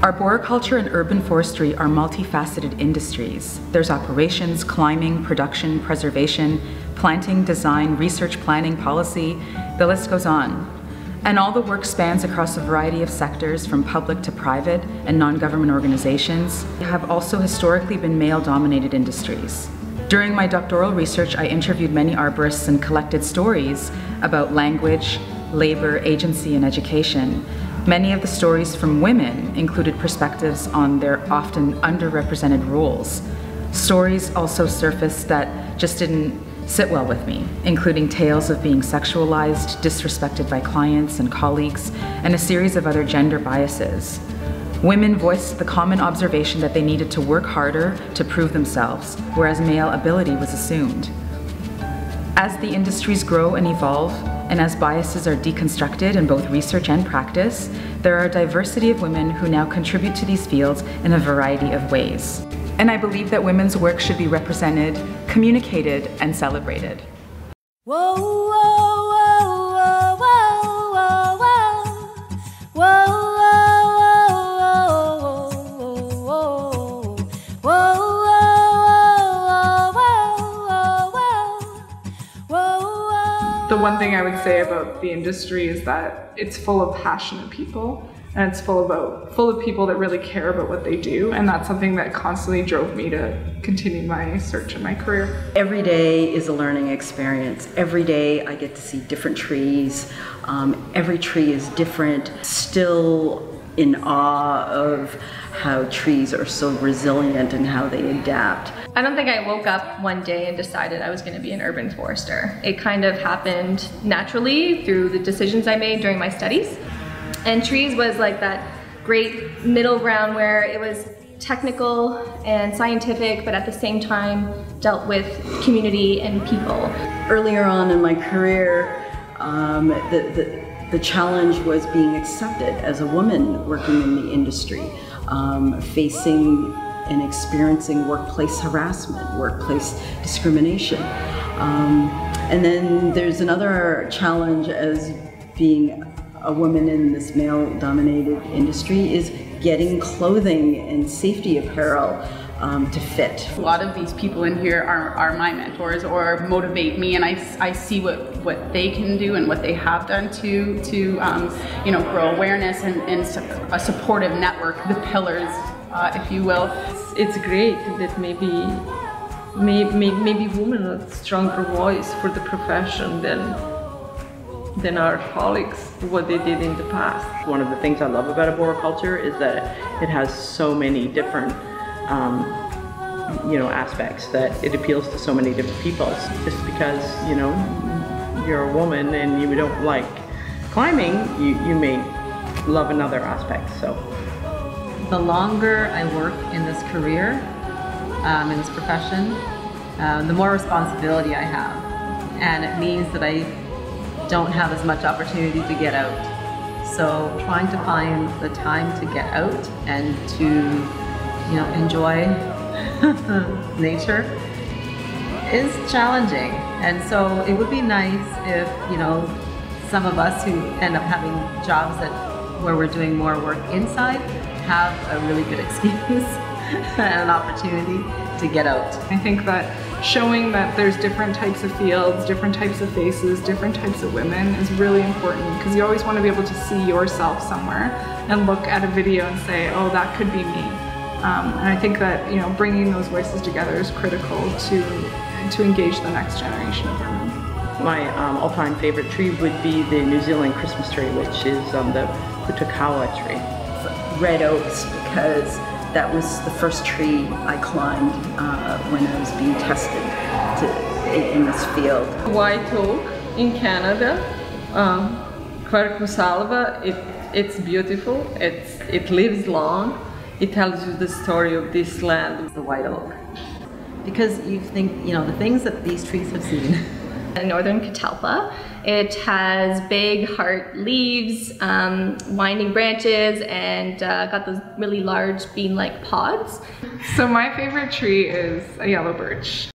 Arboriculture and urban forestry are multifaceted industries. There's operations, climbing, production, preservation, planting, design, research, planning, policy, the list goes on. And all the work spans across a variety of sectors, from public to private and non-government organizations. They have also historically been male-dominated industries. During my doctoral research, I interviewed many arborists and collected stories about language, labor, agency, and education. Many of the stories from women included perspectives on their often underrepresented roles. Stories also surfaced that just didn't sit well with me, including tales of being sexualized, disrespected by clients and colleagues, and a series of other gender biases. Women voiced the common observation that they needed to work harder to prove themselves, whereas male ability was assumed. As the industries grow and evolve, and as biases are deconstructed in both research and practice, there are a diversity of women who now contribute to these fields in a variety of ways. And I believe that women's work should be represented, communicated, and celebrated. Whoa, whoa, whoa, whoa, whoa, whoa, whoa. The one thing I would say about the industry is that it's full of passionate people, and it's full of people that really care about what they do, and that's something that constantly drove me to continue my search and my career. Every day is a learning experience. Every day I get to see different trees. Every tree is different. Still in awe of how trees are so resilient and how they adapt. I don't think I woke up one day and decided I was going to be an urban forester. It kind of happened naturally through the decisions I made during my studies. And trees was like that great middle ground where it was technical and scientific, but at the same time dealt with community and people. Earlier on in my career, the challenge was being accepted as a woman working in the industry, facing and experiencing workplace harassment, workplace discrimination. And then there's another challenge as being a woman in this male-dominated industry is getting clothing and safety apparel to fit. A lot of these people in here are my mentors or motivate me, and I see what they can do and what they have done to you know, grow awareness and a supportive network, the pillars, if you will. It's great that maybe women have a stronger voice for the profession than our colleagues, what they did in the past. One of the things I love about arboriculture is that it has so many different you know, aspects, that it appeals to so many different people. Just because, you know, you're a woman and you don't like climbing, you may love another aspect. So the longer I work in this career, in this profession, the more responsibility I have, and it means that I don't have as much opportunity to get out. So trying to find the time to get out and to, you know, enjoy nature is challenging. And so it would be nice if, you know, some of us who end up having jobs where we're doing more work inside have a really good excuse and an opportunity to get out. I think that showing that there's different types of fields, different types of faces, different types of women is really important, because you always want to be able to see yourself somewhere and look at a video and say, oh, that could be me. And I think that, you know, bringing those voices together is critical to engage the next generation of women. My all-time favorite tree would be the New Zealand Christmas tree, which is the Putakawa tree. Red oaks, because that was the first tree I climbed when I was being tested in this field. White oak in Canada, Quercus alba, it's beautiful, it lives long, it tells you the story of this land. The white oak. Because you think, you know, the things that these trees have seen. Northern catalpa. It has big heart leaves, winding branches, and got those really large bean-like pods. So my favorite tree is a yellow birch.